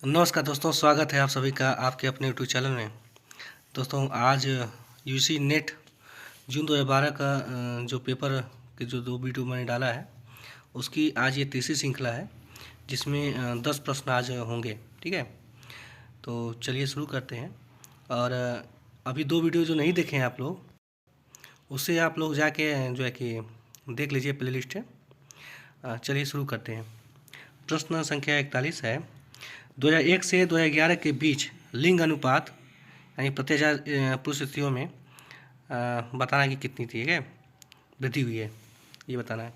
नमस्कार दोस्तों, स्वागत है आप सभी का आपके अपने यूट्यूब चैनल में। दोस्तों आज यूजी नेट जून 2012 का जो पेपर के जो 2 वीडियो मैंने डाला है उसकी आज ये तीसरी श्रृंखला है, जिसमें 10 प्रश्न आज होंगे। ठीक है, तो चलिए शुरू करते हैं। और अभी 2 वीडियो जो नहीं देखे हैं आप लोग, उससे आप लोग जाके जो है कि देख लीजिए, प्लेलिस्ट है। चलिए शुरू करते हैं। प्रश्न संख्या 41 है, 2001 से 2011 के बीच लिंग अनुपात यानी प्रत्याचार पुरुष स्त्रियों में बताना है कि कितनी थी, है वृद्धि हुई है, ये बताना है।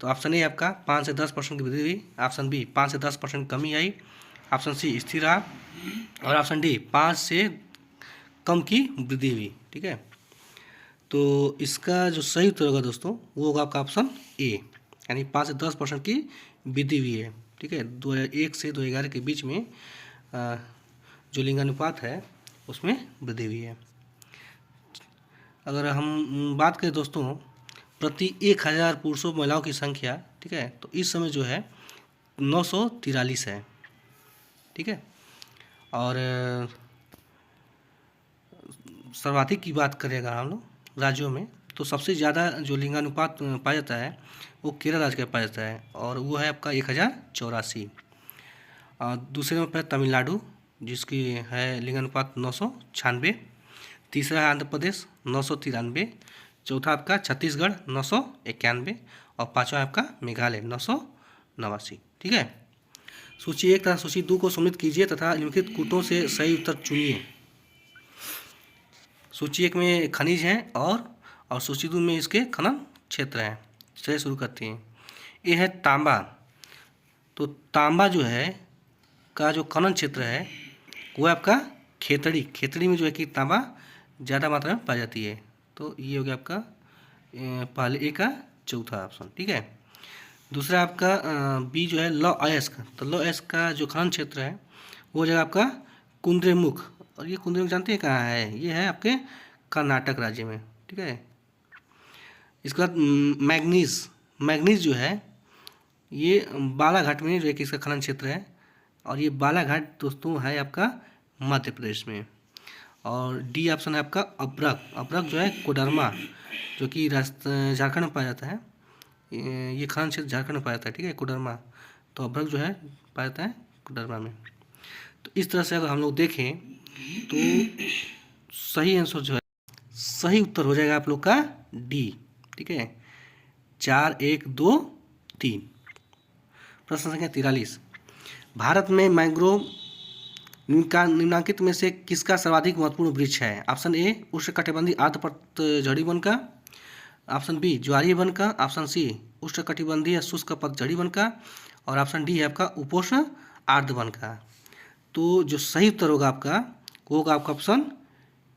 तो ऑप्शन ए आपका 5 से 10% की वृद्धि हुई, ऑप्शन बी 5 से 10% कमी आई, ऑप्शन सी स्थिर रहा, और ऑप्शन डी 5 से कम की वृद्धि हुई। ठीक है, तो इसका जो सही उत्तर होगा दोस्तों वो होगा आपका ऑप्शन ए, यानी 5 से 10% की वृद्धि हुई है। ठीक है, 2001 से 2011 के बीच में जो लिंगानुपात है उसमें वृद्धि हुई है। अगर हम बात करें दोस्तों प्रति 1000 पुरुषों महिलाओं की संख्या, ठीक है, तो इस समय जो है 943 है। ठीक है, और सर्वाधिक की बात करें अगर हम लोग राज्यों में, तो सबसे ज़्यादा जो लिंगानुपात पाया जाता है वो केरल राज्य का पाया जाता है, और वो है आपका 1084। दूसरे नंबर पर तमिलनाडु, जिसकी है लिंगानुपात 996। तीसरा है आंध्र प्रदेश 993। चौथा आपका छत्तीसगढ़ 991, और पाँचवा आपका मेघालय 989। ठीक है, सूची 1 तथा सूची 2 को सम्मिलित कीजिए तथा निम्नलिखित कूटों से सही उत्तर चुनिए। सूची 1 में खनिज हैं और सूची 2 में इसके खनन क्षेत्र हैं। चलिए शुरू करते हैं। ये है तांबा। तो तांबा जो है का जो खनन क्षेत्र है वो आपका खेतड़ी में जो है कि तांबा ज़्यादा मात्रा में पाई जाती है। तो ये हो गया आपका पहले ए का चौथा ऑप्शन। ठीक है, दूसरा आपका बी जो है लौ अयस्क। तो लौ अयस्क का जो खनन क्षेत्र है वो जगह आपका कुंद्रेमुख, और ये कुंद्रेमुख जानते हैं कहाँ है? ये है आपके कर्नाटक राज्य में। ठीक है, इसके बाद मैग्नीज जो है ये बालाघाट में जो है कि इसका खनन क्षेत्र है, और ये बालाघाट दोस्तों है आपका मध्य प्रदेश में। और डी ऑप्शन है आपका अब्रक जो है कोडरमा, जो कि झारखंड में पाया जाता है। ये खनन क्षेत्र झारखंड में पाया जाता है। ठीक है, कोडरमा, तो अब्रक जो है पाया जाता है कोडरमा में। तो इस तरह से अगर हम लोग देखें तो सही आंसर जो है, सही उत्तर हो जाएगा आप लोग का डी। ठीक है, 4, 1, 2, 3। प्रश्न संख्या 43, भारत में मैंग्रोव निम्नलिखित में से किसका सर्वाधिक महत्वपूर्ण वृक्ष है? ऑप्शन ए उष्णकटिबंधीय अर्धपतझड़ी वन का, ऑप्शन बी ज्वारीय वन का, ऑप्शन सी उष्णकटिबंधीय शुष्क पतझड़ी वन का, और ऑप्शन डी है आपका उपोष्ण आर्द्र वन का। तो जो सही उत्तर होगा आपका वो होगा आपका ऑप्शन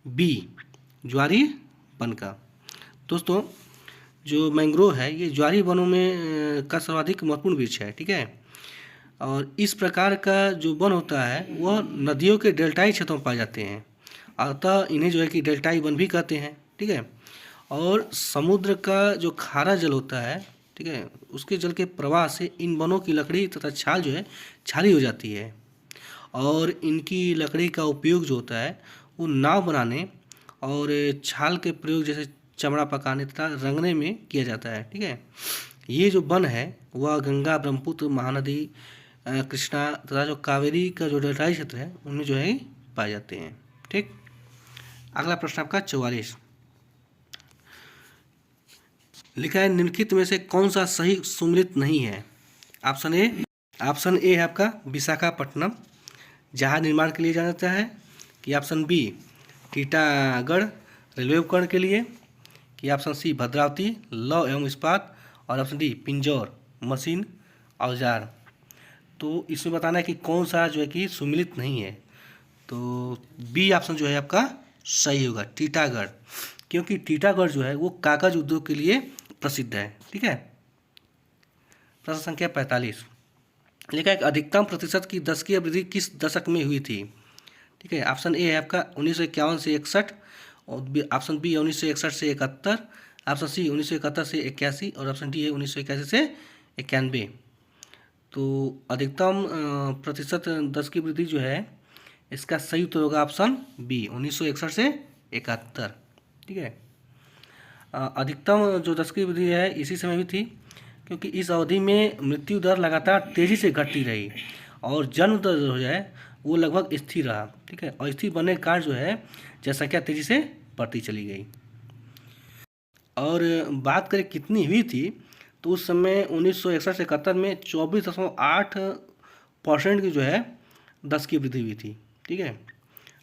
बी ज्वारीय वन का। दोस्तों जो मैंग्रोव है ये ज्वारीय वनों में का सर्वाधिक महत्वपूर्ण वृक्ष है। ठीक है, और इस प्रकार का जो वन होता है वह नदियों के डेल्टाई क्षेत्रों में पाए जाते हैं, अतः इन्हें जो है कि डेल्टाई वन भी कहते हैं। ठीक है, और समुद्र का जो खारा जल होता है, ठीक है, उसके जल के प्रवाह से इन वनों की लकड़ी तथा छाल जो है क्षारीय हो जाती है, और इनकी लकड़ी का उपयोग जो होता है वो नाव बनाने और छाल के प्रयोग जैसे चमड़ा पकाने तथा रंगने में किया जाता है। ठीक है, ये जो वन है वह गंगा, ब्रह्मपुत्र, महानदी, कृष्णा तथा जो कावेरी का जो डेल्टाई क्षेत्र है उनमें जो है पाए जाते हैं। ठीक, अगला प्रश्न आपका 44, लिखा है निम्नलिखित में से कौन सा सही सुमेलित नहीं है? ऑप्शन ए है आपका विशाखापट्टनम, जहाज निर्माण के लिए जाना जाता है, कि ऑप्शन बी टीटागढ़ रेलवे उपकरण के लिए, कि ऑप्शन सी भद्रावती लौह एवं इस्पात, और ऑप्शन डी पिंजौर मशीन औजार। तो इसमें बताना है कि कौन सा जो है कि सुमेलित नहीं है। तो बी ऑप्शन जो है आपका सही होगा, टीटागढ़, क्योंकि टीटागढ़ जो है वो कागज उद्योग के लिए प्रसिद्ध है। ठीक है, प्रश्न संख्या 45, लिखा है कि अधिकतम प्रतिशत की दशकीय वृद्धि किस दशक में हुई थी? ठीक है, ऑप्शन ए है आपका 1951 से 61, और ऑप्शन बी 1961 से 71, ऑप्शन सी 1971 से 81, और ऑप्शन डी है 1981 से 91। तो अधिकतम प्रतिशत दस की वृद्धि जो है इसका सही उत्तर होगा ऑप्शन बी 1961 से 71। ठीक है। अधिकतम जो दस की वृद्धि है इसी समय भी थी, क्योंकि इस अवधि में मृत्यु दर लगातार तेज़ी से घटती रही और जन्म दर जो है वो लगभग स्थिर रहा। ठीक है। और स्थिर बनने के कारण जो है जनसंख्या तेज़ी से बढ़ती चली गई। और बात करें कितनी हुई थी, तो उस समय 1961 से 71 में 24.8% की जो है दस की वृद्धि हुई थी। ठीक है।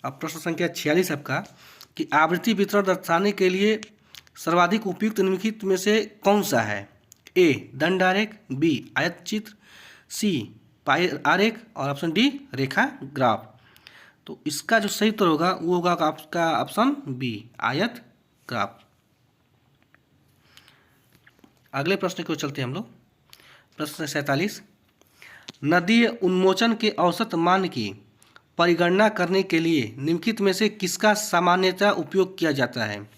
अब प्रश्न संख्या 46 आपका कि आवृत्ति वितरण दर्शाने के लिए सर्वाधिक उपयुक्त निम्नलिखित में से कौन सा है? ए दंड आरेख, बी आयत चित्र, सी पाई आरेख और ऑप्शन डी रेखा ग्राफ। तो इसका जो सही उत्तर होगा वो होगा आपका ऑप्शन बी आयत ग्राफ। अगले प्रश्न की ओर चलते हैं हम लोग। प्रश्न 47 नदी उन्मोचन के औसत मान की परिगणना करने के लिए निम्नलिखित में से किसका सामान्यतः उपयोग किया जाता है?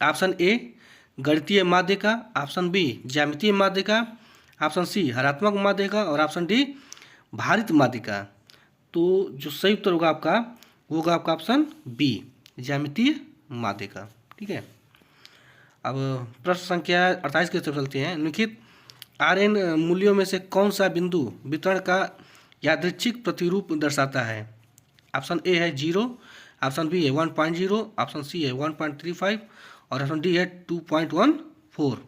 ऑप्शन ए गणितीय माध्य का, ऑप्शन बी ज्यामितीय माध्य का, ऑप्शन सी हरात्मक माध्य का और ऑप्शन डी भारित माध्य का। तो जो सही उत्तर होगा आपका वो होगा आपका ऑप्शन बी ज्यामितीय माध्य का। ठीक है। अब प्रश्न संख्या 48 की तरफ चलते हैं। निम्नलिखित Rn मूल्यों में से कौन सा बिंदु वितरण का यादृच्छिक प्रतिरूप दर्शाता है? ऑप्शन ए है 0, ऑप्शन बी है 1.0, ऑप्शन सी है 1.35 और ऑप्शन डी है 2.14।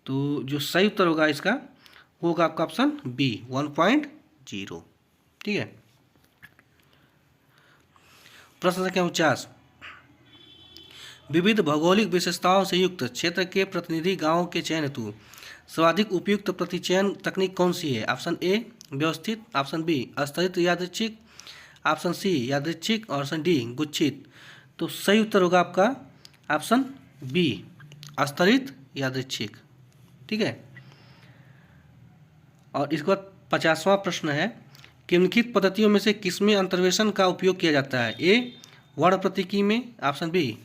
तो जो सही उत्तर होगा इसका वो होगा आपका ऑप्शन बी 1.0। ठीक है। प्रश्न संख्या 49 विविध भौगोलिक विशेषताओं से युक्त क्षेत्र के प्रतिनिधि गांवों के चयन हेतु सर्वाधिक उपयुक्त प्रतिचयन तकनीक कौन सी है? ऑप्शन ए व्यवस्थित, ऑप्शन बी स्तरित यादृच्छिक, ऑप्शन सी यादृच्छिक और ऑप्शन डी गुच्छित। तो सही उत्तर होगा आपका ऑप्शन बी स्तरित यादृच्छिक। ठीक है। और इसके बाद 50वां प्रश्न है कि निम्नलिखित पद्धतियों में से किसमें अंतर्वेशन का उपयोग किया जाता है? ए वर्ण प्रतीकी में, ऑप्शन बी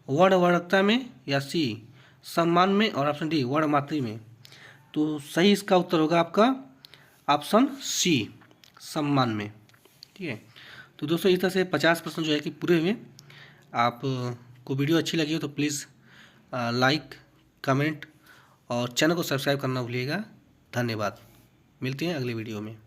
वर्ण वर्णकता में, या सी सम्मान में और ऑप्शन डी वर्ण मात्री में। तो सही इसका उत्तर होगा आपका ऑप्शन सी सम्मान में। ठीक है। तो दोस्तों इस तरह से 50 प्रश्न जो है कि पूरे हुए। आप को वीडियो अच्छी लगी हो तो प्लीज़ लाइक, कमेंट और चैनल को सब्सक्राइब करना भूलिएगा। धन्यवाद। मिलते हैं अगले वीडियो में।